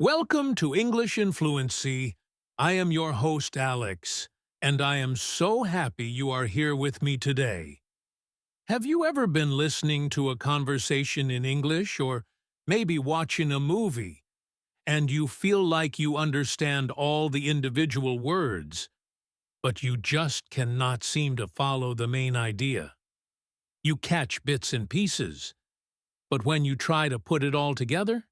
Welcome to English in Fluency. I am your host, Alex, and I am so happy you are here with me today. Have you ever been listening to a conversation in English or maybe watching a movie, and you feel like you understand all the individual words, but you just cannot seem to follow the main idea? You catch bits and pieces, but when you try to put it all together,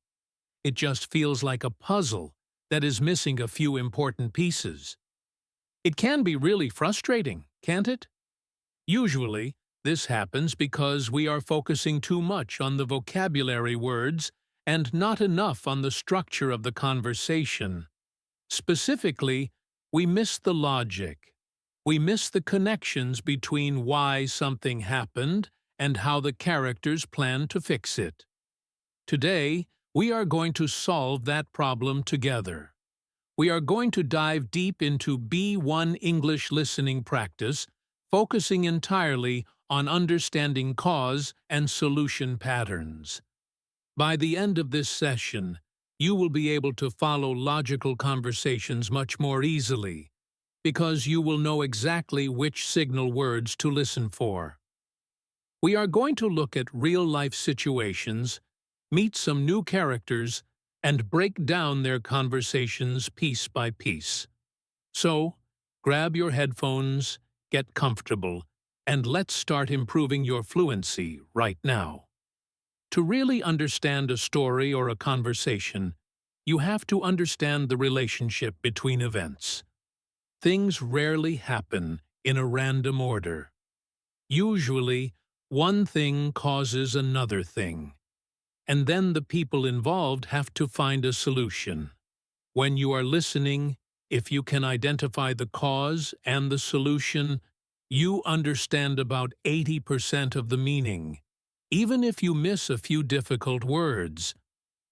it just feels like a puzzle that is missing a few important pieces. It can be really frustrating, can't it? Usually, this happens because we are focusing too much on the vocabulary words and not enough on the structure of the conversation. Specifically, we miss the logic. We miss the connections between why something happened and how the characters plan to fix it. Today, we are going to solve that problem together. We are going to dive deep into B1 English listening practice, focusing entirely on understanding cause and solution patterns. By the end of this session, you will be able to follow logical conversations much more easily, because you will know exactly which signal words to listen for. We are going to look at real-life situations, meet some new characters, and break down their conversations piece by piece. So, grab your headphones, get comfortable, and let's start improving your fluency right now. To really understand a story or a conversation, you have to understand the relationship between events. Things rarely happen in a random order. Usually, one thing causes another thing, and then the people involved have to find a solution. When you are listening, if you can identify the cause and the solution, you understand about 80% of the meaning, even if you miss a few difficult words.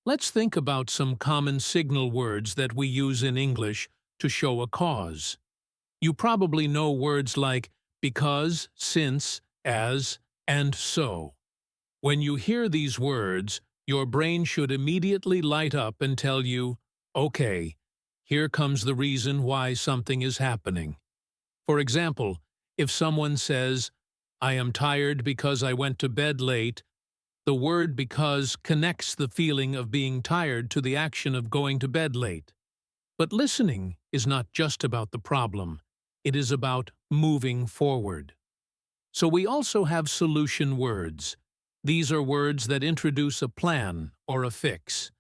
Let's think about some common signal words that we use in English to show a cause. You probably know words like because, since, as, and so. When you hear these words, your brain should immediately light up and tell you, okay, here comes the reason why something is happening. For example, if someone says, I am tired because I went to bed late, the word because connects the feeling of being tired to the action of going to bed late. But listening is not just about the problem. It is about moving forward. So we also have solution words. These are words that introduce a plan or a fix.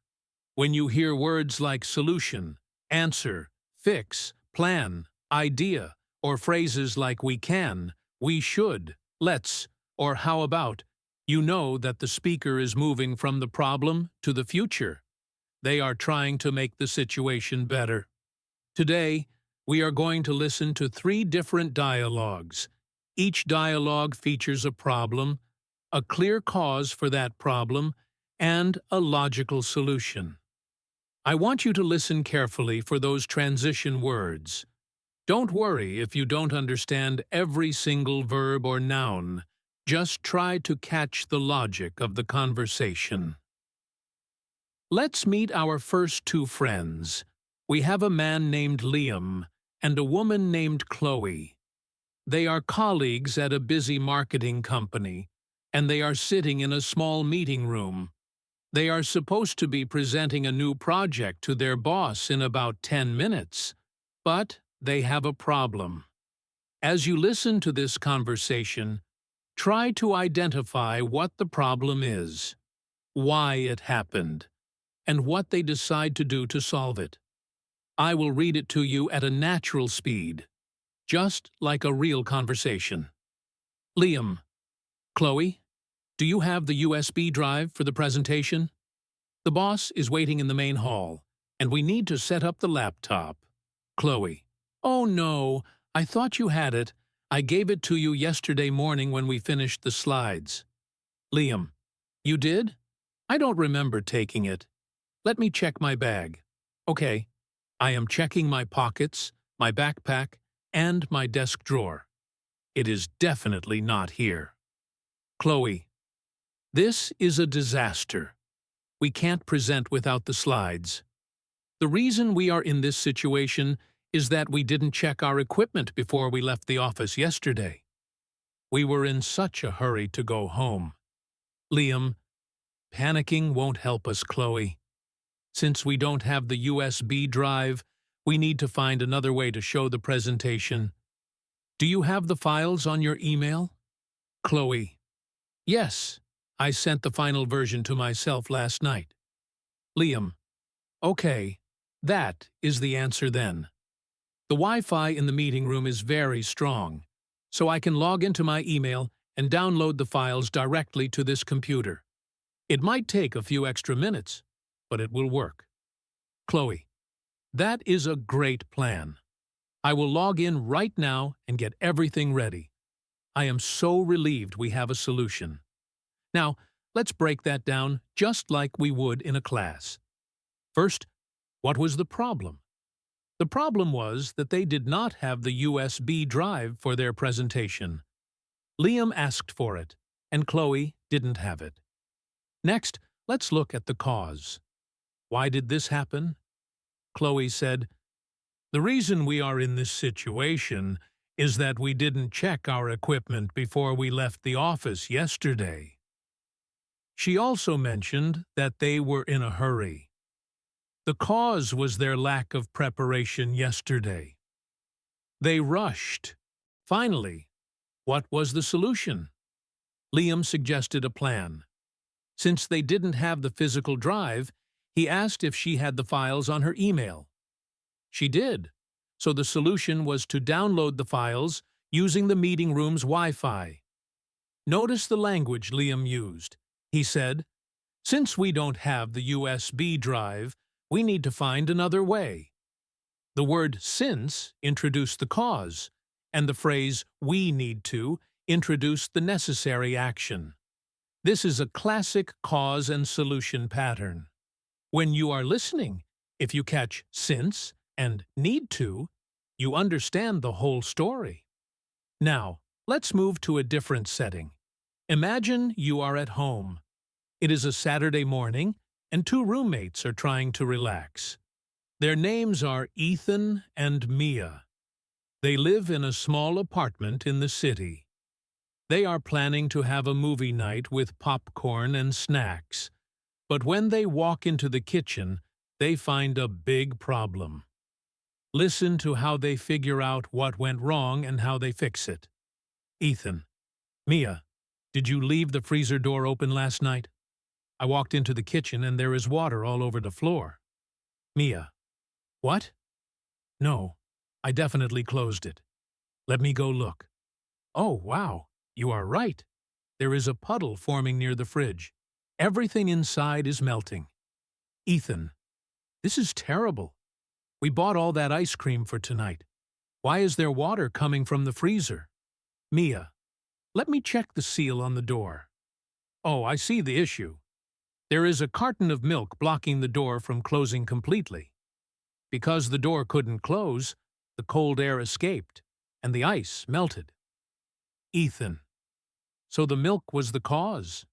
When you hear words like solution, answer, fix, plan, idea, or phrases like we can, we should, let's, or how about, you know that the speaker is moving from the problem to the future. They are trying to make the situation better. Today, we are going to listen to 3 different dialogues. Each dialogue features a problem, a clear cause for that problem, and a logical solution. I want you to listen carefully for those transition words. Don't worry if you don't understand every single verb or noun. Just try to catch the logic of the conversation. Let's meet our first 2 friends. We have a man named Liam and a woman named Chloe. They are colleagues at a busy marketing company, and they are sitting in a small meeting room. They are supposed to be presenting a new project to their boss in about 10 minutes, but they have a problem. As you listen to this conversation, try to identify what the problem is, why it happened, and what they decide to do to solve it. I will read it to you at a natural speed, just like a real conversation. Liam: Chloe, do you have the USB drive for the presentation? The boss is waiting in the main hall, and we need to set up the laptop. Chloe: Oh no, I thought you had it. I gave it to you yesterday morning when we finished the slides. Liam: You did? I don't remember taking it. Let me check my bag. Okay, I am checking my pockets, my backpack, and my desk drawer. It is definitely not here. Chloe: This is a disaster. We can't present without the slides. The reason we are in this situation is that we didn't check our equipment before we left the office yesterday. We were in such a hurry to go home. Liam, panicking won't help us, Chloe. Since we don't have the USB drive, we need to find another way to show the presentation. Do you have the files on your email? Chloe, yes, I sent the final version to myself last night. Liam, okay, that is the answer then. The Wi-Fi in the meeting room is very strong, so I can log into my email and download the files directly to this computer. It might take a few extra minutes, but it will work. Chloe, that is a great plan. I will log in right now and get everything ready. I am so relieved we have a solution. Now, let's break that down just like we would in a class. First, what was the problem? The problem was that they did not have the USB drive for their presentation. Liam asked for it, and Chloe didn't have it. Next, let's look at the cause. Why did this happen? Chloe said, "The reason we are in this situation is that we didn't check our equipment before we left the office yesterday." She also mentioned that they were in a hurry. The cause was their lack of preparation yesterday. They rushed. Finally, what was the solution? Liam suggested a plan. Since they didn't have the physical drive, he asked if she had the files on her email. She did, so the solution was to download the files using the meeting room's Wi-Fi. Notice the language Liam used. He said, "Since we don't have the USB drive, we need to find another way." The word "since" introduced the cause, and the phrase "we need to" introduced the necessary action. This is a classic cause and solution pattern. When you are listening, if you catch "since" and "need to," you understand the whole story. Now, let's move to a different setting. Imagine you are at home. It is a Saturday morning, and two roommates are trying to relax. Their names are Ethan and Mia. They live in a small apartment in the city. They are planning to have a movie night with popcorn and snacks, but when they walk into the kitchen, they find a big problem. Listen to how they figure out what went wrong and how they fix it. Ethan, Mia, did you leave the freezer door open last night? I walked into the kitchen and there is water all over the floor. Mia, what? No, I definitely closed it. Let me go look. Oh, wow, you are right. There is a puddle forming near the fridge. Everything inside is melting. Ethan, this is terrible. We bought all that ice cream for tonight. Why is there water coming from the freezer? Mia, let me check the seal on the door. Oh, I see the issue. There is a carton of milk blocking the door from closing completely. Because the door couldn't close, the cold air escaped, and the ice melted. Ethan, so the milk was the cause.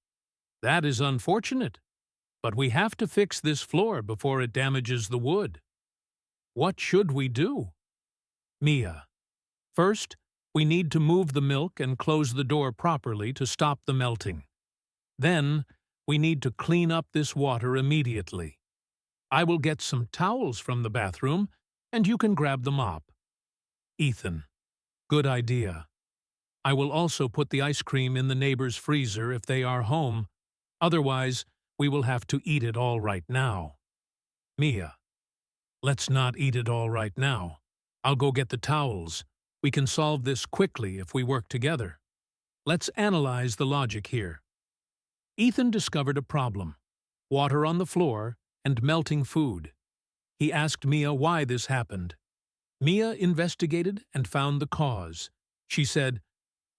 That is unfortunate, but we have to fix this floor before it damages the wood. What should we do? Mia, first, we need to move the milk and close the door properly to stop the melting. Then, we need to clean up this water immediately. I will get some towels from the bathroom, and you can grab the mop. Ethan, good idea. I will also put the ice cream in the neighbor's freezer if they are home. Otherwise, we will have to eat it all right now. Mia, let's not eat it all right now. I'll go get the towels. We can solve this quickly if we work together. Let's analyze the logic here. Ethan discovered a problem: water on the floor and melting food. He asked Mia why this happened. Mia investigated and found the cause. She said,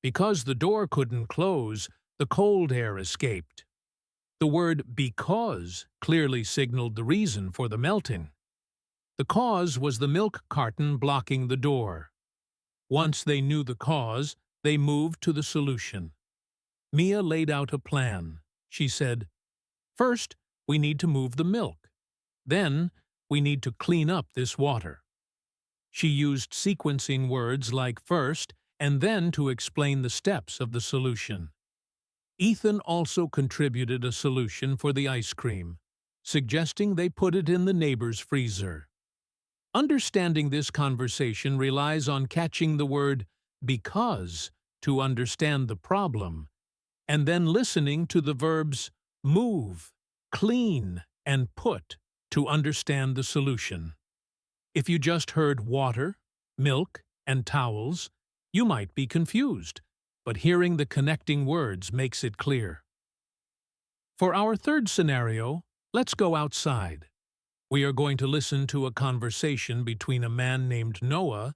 "Because the door couldn't close, the cold air escaped." The word "because" clearly signaled the reason for the melting. The cause was the milk carton blocking the door. Once they knew the cause, they moved to the solution. Mia laid out a plan. She said, "First, we need to move the milk. Then, we need to clean up this water. She used sequencing words like first and then to explain the steps of the solution. Ethan also contributed a solution for the ice cream, suggesting they put it in the neighbor's freezer. Understanding this conversation relies on catching the word because to understand the problem, and then listening to the verbs move, clean, and put to understand the solution. If you just heard water, milk, and towels, you might be confused, but hearing the connecting words makes it clear. For our third scenario, let's go outside. We are going to listen to a conversation between a man named Noah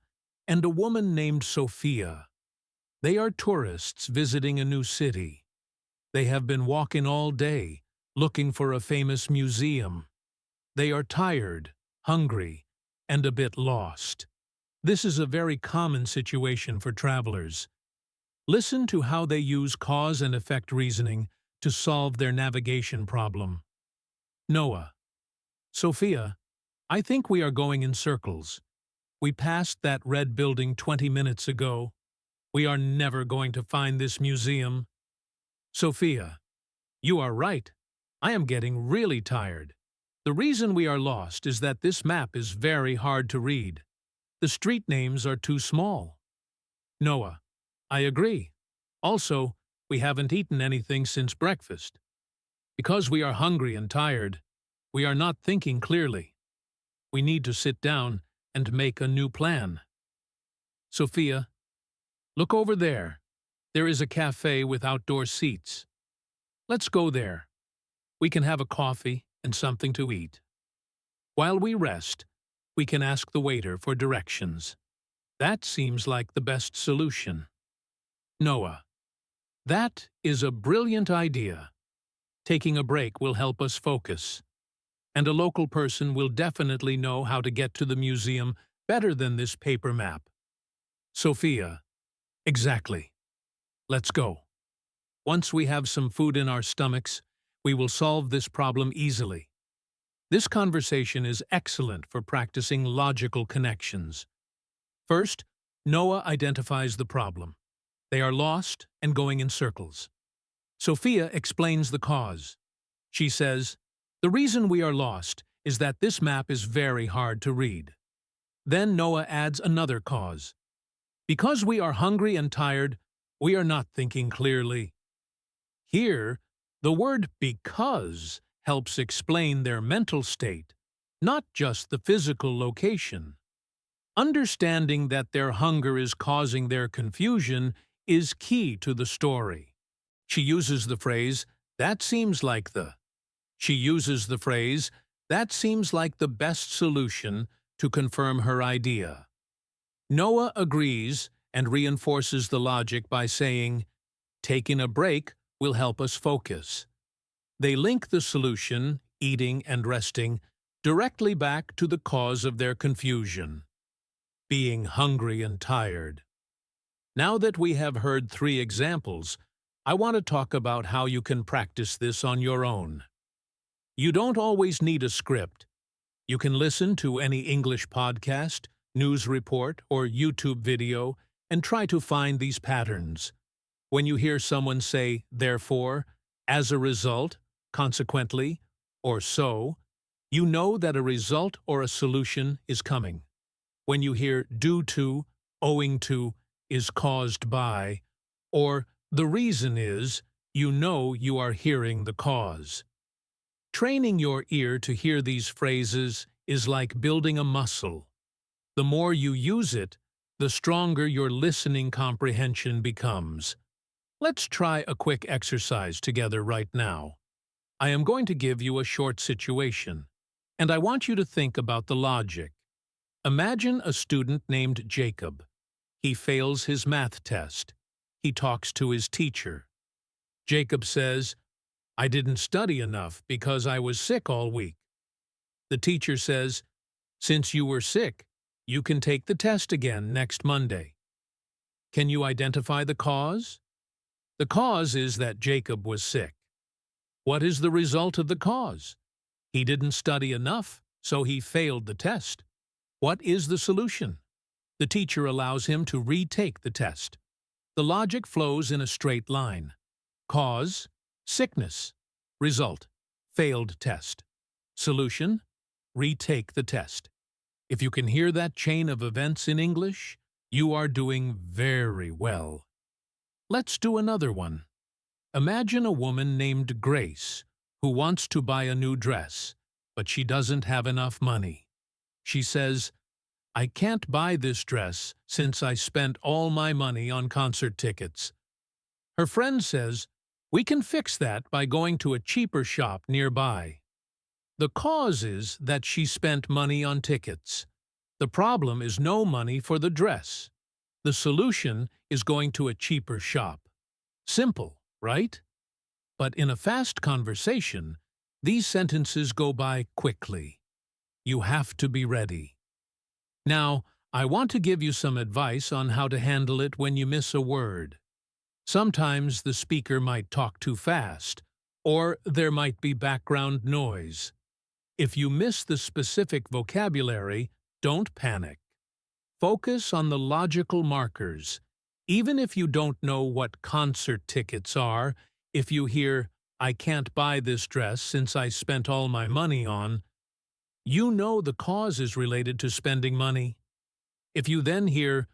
and a woman named Sophia. They are tourists visiting a new city. They have been walking all day, looking for a famous museum. They are tired, hungry, and a bit lost. This is a very common situation for travelers. Listen to how they use cause and effect reasoning to solve their navigation problem. Noah: Sophia, I think we are going in circles. We passed that red building 20 minutes ago. We are never going to find this museum. Sophia: You are right. I am getting really tired. The reason we are lost is that this map is very hard to read. The street names are too small. Noah: I agree. Also, we haven't eaten anything since breakfast. Because we are hungry and tired, we are not thinking clearly. We need to sit down and make a new plan. Sophia: Look over there. There is a cafe with outdoor seats. Let's go there. We can have a coffee and something to eat. While we rest, we can ask the waiter for directions. That seems like the best solution. Noah: That is a brilliant idea. Taking a break will help us focus. And a local person will definitely know how to get to the museum better than this paper map. Sophia: Exactly. Let's go. Once we have some food in our stomachs, we will solve this problem easily. This conversation is excellent for practicing logical connections. First, Noah identifies the problem. They are lost and going in circles. Sophia explains the cause. She says, The reason we are lost is that this map is very hard to read. Then Noah adds another cause. Because we are hungry and tired, we are not thinking clearly. Here, the word because helps explain their mental state, not just the physical location. Understanding that their hunger is causing their confusion is key to the story. She uses the phrase, that seems like the best solution to confirm her idea. Noah agrees and reinforces the logic by saying, taking a break will help us focus. They link the solution, eating and resting, directly back to the cause of their confusion, being hungry and tired. Now that we have heard 3 examples, I want to talk about how you can practice this on your own. You don't always need a script. You can listen to any English podcast, news report, or YouTube video and try to find these patterns. When you hear someone say, therefore, as a result, consequently, or so, you know that a result or a solution is coming. When you hear due to, owing to, is caused by, or the reason is, you know you are hearing the cause. Training your ear to hear these phrases is like building a muscle. The more you use it, the stronger your listening comprehension becomes. Let's try a quick exercise together right now. I am going to give you a short situation, and I want you to think about the logic. Imagine a student named Jacob. He fails his math test. He talks to his teacher. Jacob says, I didn't study enough because I was sick all week. The teacher says, since you were sick, you can take the test again next Monday. Can you identify the cause? The cause is that Jacob was sick. What is the result of the cause? He didn't study enough so he failed the test. What is the solution? The teacher allows him to retake the test. The logic flows in a straight line. Cause, sickness. Result, failed test. Solution, retake the test. If you can hear that chain of events in English, you are doing very well. Let's do another one. Imagine a woman named Grace who wants to buy a new dress, but she doesn't have enough money. She says, "I can't buy this dress since I spent all my money on concert tickets." Her friend says, "We can fix that by going to a cheaper shop nearby." The cause is that she spent money on tickets. The problem is no money for the dress. The solution is going to a cheaper shop. Simple, right? But in a fast conversation, these sentences go by quickly. You have to be ready. Now, I want to give you some advice on how to handle it when you miss a word. Sometimes the speaker might talk too fast, or there might be background noise. If you miss the specific vocabulary, don't panic. Focus on the logical markers. Even if you don't know what concert tickets are, if you hear, "I can't buy this dress since I spent all my money on," you know the cause is related to spending money. If you then hear,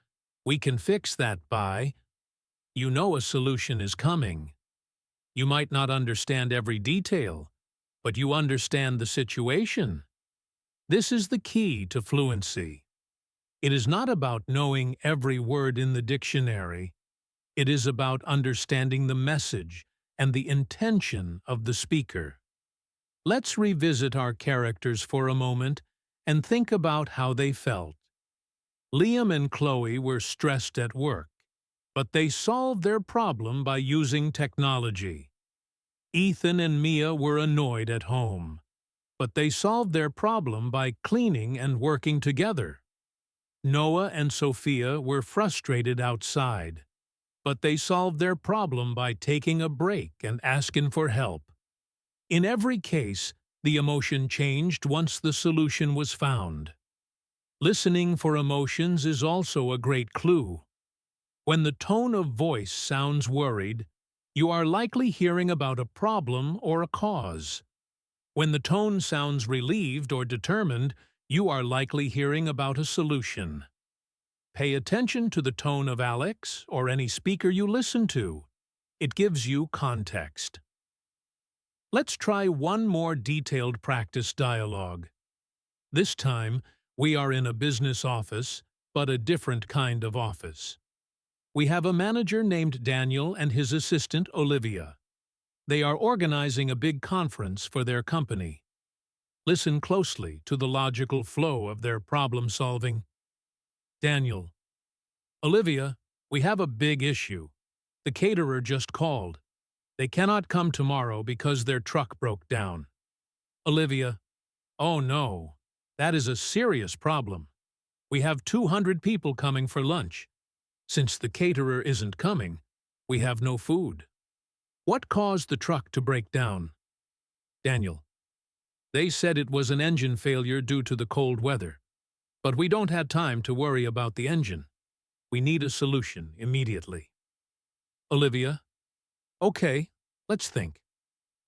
"We can fix that by," you know a solution is coming. You might not understand every detail, but you understand the situation. This is the key to fluency. It is not about knowing every word in the dictionary. It is about understanding the message and the intention of the speaker. Let's revisit our characters for a moment and think about how they felt. Liam and Chloe were stressed at work, but they solved their problem by using technology. Ethan and Mia were annoyed at home, but they solved their problem by cleaning and working together. Noah and Sophia were frustrated outside, but they solved their problem by taking a break and asking for help. In every case, the emotion changed once the solution was found. Listening for emotions is also a great clue. When the tone of voice sounds worried, you are likely hearing about a problem or a cause. When the tone sounds relieved or determined, you are likely hearing about a solution. Pay attention to the tone of Alex or any speaker you listen to. It gives you context. Let's try one more detailed practice dialogue. This time, we are in a business office, but a different kind of office. We have a manager named Daniel and his assistant Olivia. They are organizing a big conference for their company. Listen closely to the logical flow of their problem-solving. Daniel: "Olivia, we have a big issue. The caterer just called. They cannot come tomorrow because their truck broke down." Olivia: "Oh no, that is a serious problem. We have 200 people coming for lunch. Since the caterer isn't coming, we have no food. What caused the truck to break down?" Daniel: "They said it was an engine failure due to the cold weather. But we don't have time to worry about the engine. We need a solution immediately." Olivia: "Okay, let's think.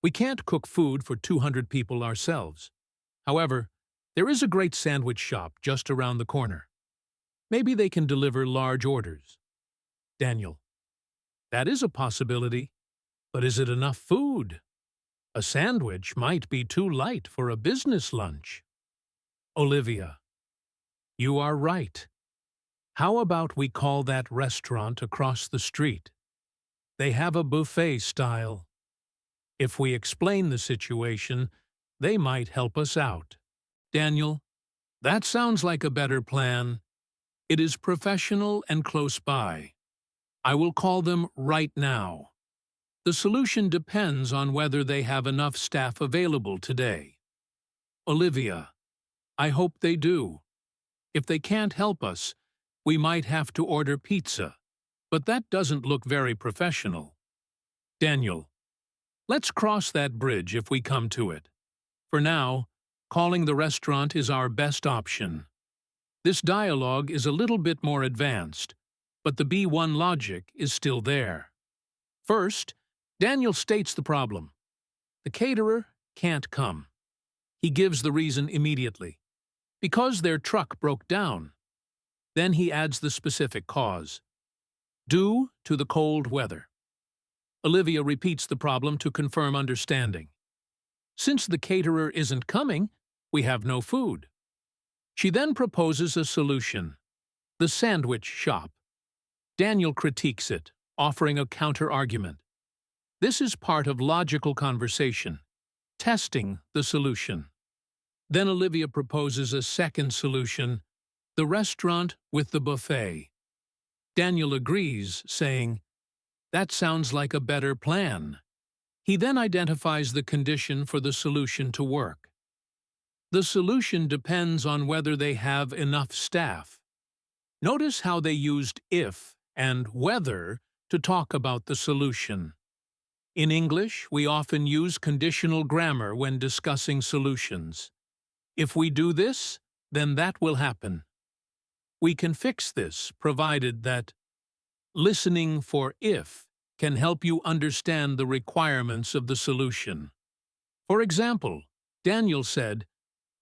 We can't cook food for 200 people ourselves. However, there is a great sandwich shop just around the corner. Maybe they can deliver large orders." Daniel: "That is a possibility. But is it enough food? A sandwich might be too light for a business lunch." Olivia: "You are right. How about we call that restaurant across the street? They have a buffet style. If we explain the situation, they might help us out." Daniel: "That sounds like a better plan. It is professional and close by. I will call them right now. The solution depends on whether they have enough staff available today." Olivia: "I hope they do. If they can't help us, we might have to order pizza, but that doesn't look very professional." Daniel: "Let's cross that bridge if we come to it. For now, calling the restaurant is our best option. This dialogue is a little bit more advanced, but the B1 logic is still there. First, Daniel states the problem. The caterer can't come. He gives the reason immediately. Because their truck broke down. Then he adds the specific cause. Due to the cold weather. Olivia repeats the problem to confirm understanding. Since the caterer isn't coming, we have no food. She then proposes a solution. The sandwich shop. Daniel critiques it, offering a counter-argument. This is part of logical conversation, testing the solution. Then Olivia proposes a second solution, the restaurant with the buffet. Daniel agrees, saying, "That sounds like a better plan." He then identifies the condition for the solution to work. The solution depends on whether they have enough staff. Notice how they used if and whether to talk about the solution. In English, we often use conditional grammar when discussing solutions. If we do this, then that will happen. We can fix this, provided that listening for if can help you understand the requirements of the solution. For example, Daniel said,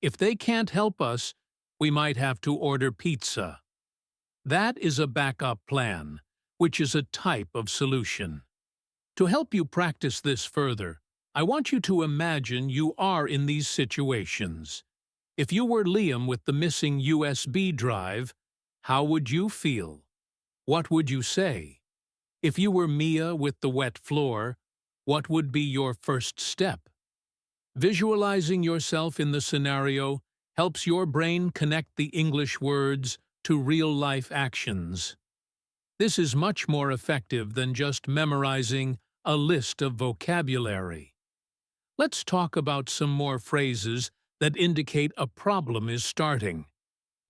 "If they can't help us, we might have to order pizza." That is a backup plan, which is a type of solution. To help you practice this further, I want you to imagine you are in these situations. If you were Liam with the missing USB drive, how would you feel? What would you say? If you were Mia with the wet floor, what would be your first step? Visualizing yourself in the scenario helps your brain connect the English words to real-life actions. This is much more effective than just memorizing a list of vocabulary. Let's talk about some more phrases that indicate a problem is starting.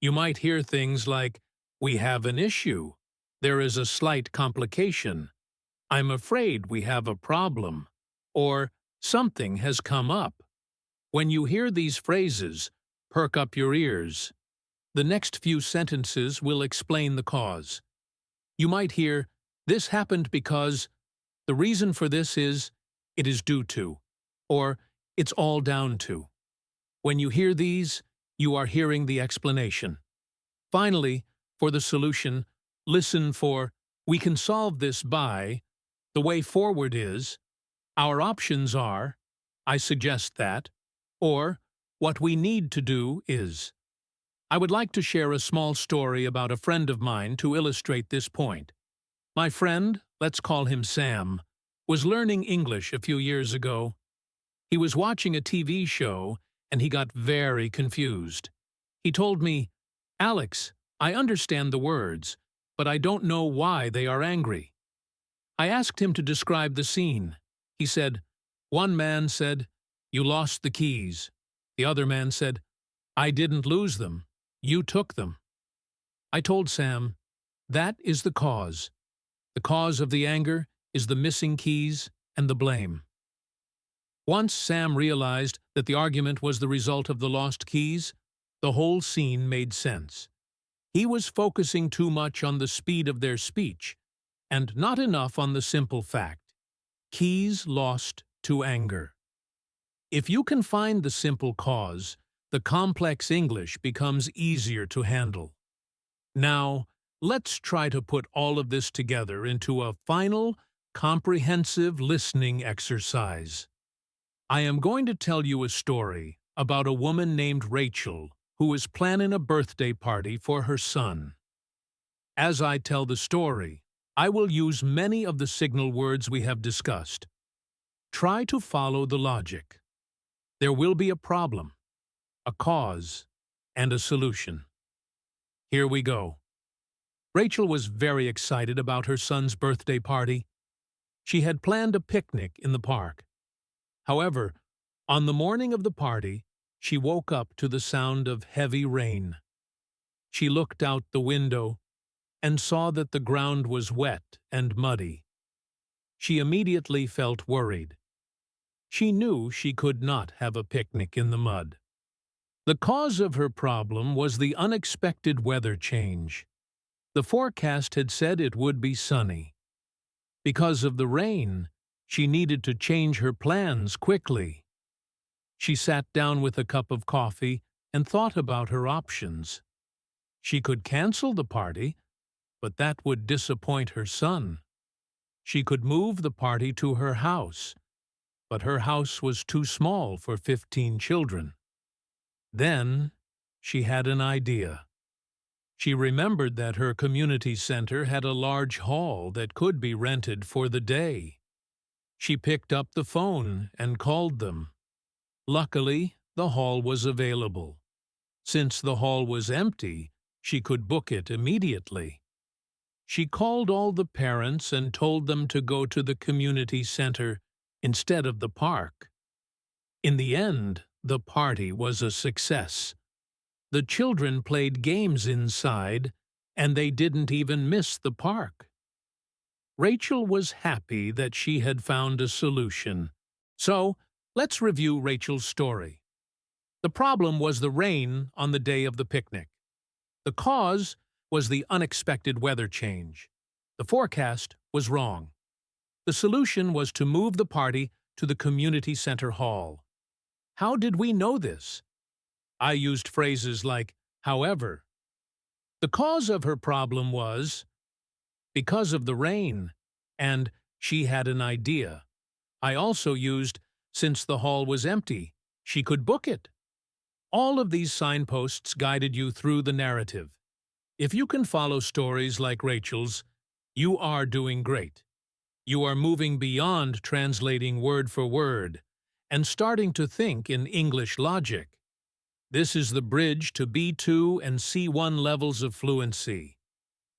You might hear things like, "We have an issue," "There is a slight complication," "I'm afraid we have a problem," or "Something has come up." When you hear these phrases, perk up your ears. The next few sentences will explain the cause. You might hear, "This happened because," "The reason for this is," "It is due to," or "It's all down to." When you hear these, you are hearing the explanation. Finally, for the solution, listen for, "We can solve this by," "The way forward is," "Our options are," "I suggest that," or "What we need to do is." I would like to share a small story about a friend of mine to illustrate this point. My friend, let's call him Sam, was learning English a few years ago. He was watching a TV show and he got very confused. He told me, "Alex, I understand the words, but I don't know why they are angry." I asked him to describe the scene. He said, "One man said, 'You lost the keys.' The other man said, 'I didn't lose them. You took them.'" I told Sam, "That is the cause. The cause of the anger is the missing keys and the blame." Once Sam realized that the argument was the result of the lost keys, the whole scene made sense. He was focusing too much on the speed of their speech, and not enough on the simple fact. Keys lost to anger. If you can find the simple cause, the complex English becomes easier to handle. Now, let's try to put all of this together into a final, comprehensive listening exercise. I am going to tell you a story about a woman named Rachel who is planning a birthday party for her son. As I tell the story, I will use many of the signal words we have discussed. Try to follow the logic. There will be a problem, a cause, and a solution. Here we go. Rachel was very excited about her son's birthday party. She had planned a picnic in the park. However, on the morning of the party, she woke up to the sound of heavy rain. She looked out the window and saw that the ground was wet and muddy. She immediately felt worried. She knew she could not have a picnic in the mud. The cause of her problem was the unexpected weather change. The forecast had said it would be sunny. Because of the rain, she needed to change her plans quickly. She sat down with a cup of coffee and thought about her options. She could cancel the party, but that would disappoint her son. She could move the party to her house, but her house was too small for 15 children. Then she had an idea. She remembered that her community center had a large hall that could be rented for the day. She picked up the phone and called them. Luckily, the hall was available. Since the hall was empty, she could book it immediately. She called all the parents and told them to go to the community center instead of the park. In the end, the party was a success. The children played games inside, and they didn't even miss the park. Rachel was happy that she had found a solution. So, let's review Rachel's story. The problem was the rain on the day of the picnic. The cause was the unexpected weather change. The forecast was wrong. The solution was to move the party to the community center hall. How did we know this? I used phrases like, however. The cause of her problem was because of the rain, and she had an idea. I also used, since the hall was empty, she could book it. All of these signposts guided you through the narrative. If you can follow stories like Rachel's, you are doing great. You are moving beyond translating word for word and starting to think in English logic. This is the bridge to B2 and C1 levels of fluency.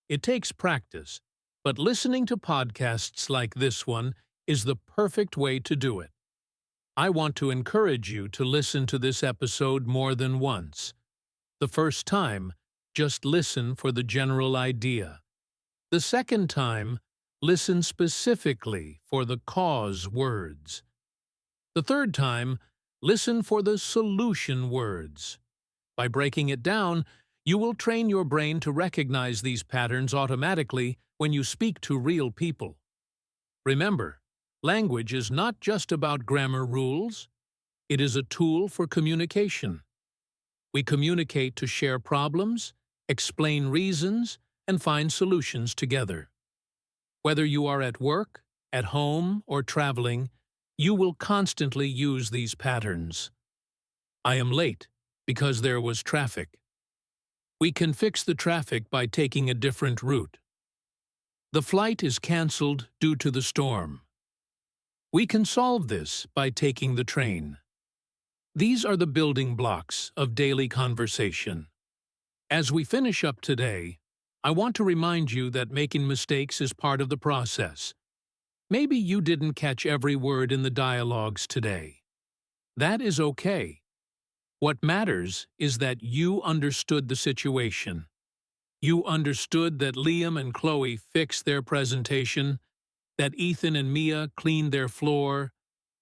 It takes practice, but listening to podcasts like this one is the perfect way to do it. I want to encourage you to listen to this episode more than once. The first time, just listen for the general idea. The second time, listen specifically for the cause words. The third time, listen for the solution words. By breaking it down, you will train your brain to recognize these patterns automatically when you speak to real people. Remember, language is not just about grammar rules. It is a tool for communication. We communicate to share problems, explain reasons, and find solutions together. Whether you are at work, at home, or traveling, you will constantly use these patterns. I am late because there was traffic. We can fix the traffic by taking a different route. The flight is canceled due to the storm. We can solve this by taking the train. These are the building blocks of daily conversation. As we finish up today, I want to remind you that making mistakes is part of the process. Maybe you didn't catch every word in the dialogues today. That is okay. What matters is that you understood the situation. You understood that Liam and Chloe fixed their presentation, that Ethan and Mia cleaned their floor,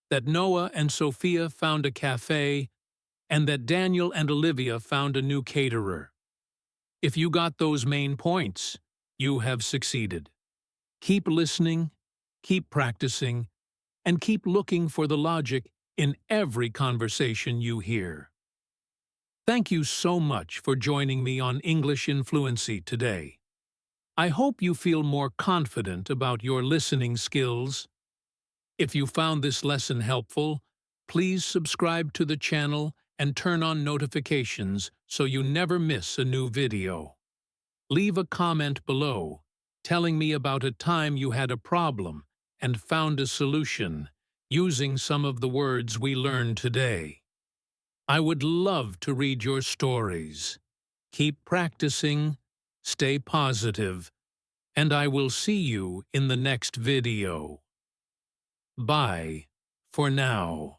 that Noah and Sophia found a cafe, and that Daniel and Olivia found a new caterer. If you got those main points, you have succeeded. Keep listening, keep practicing, and keep looking for the logic in every conversation you hear. Thank you so much for joining me on English in Fluency today. I hope you feel more confident about your listening skills. If you found this lesson helpful, please subscribe to the channel and turn on notifications so you never miss a new video. Leave a comment below, telling me about a time you had a problem and found a solution using some of the words we learned today. I would love to read your stories. Keep practicing, stay positive, and I will see you in the next video. Bye for now.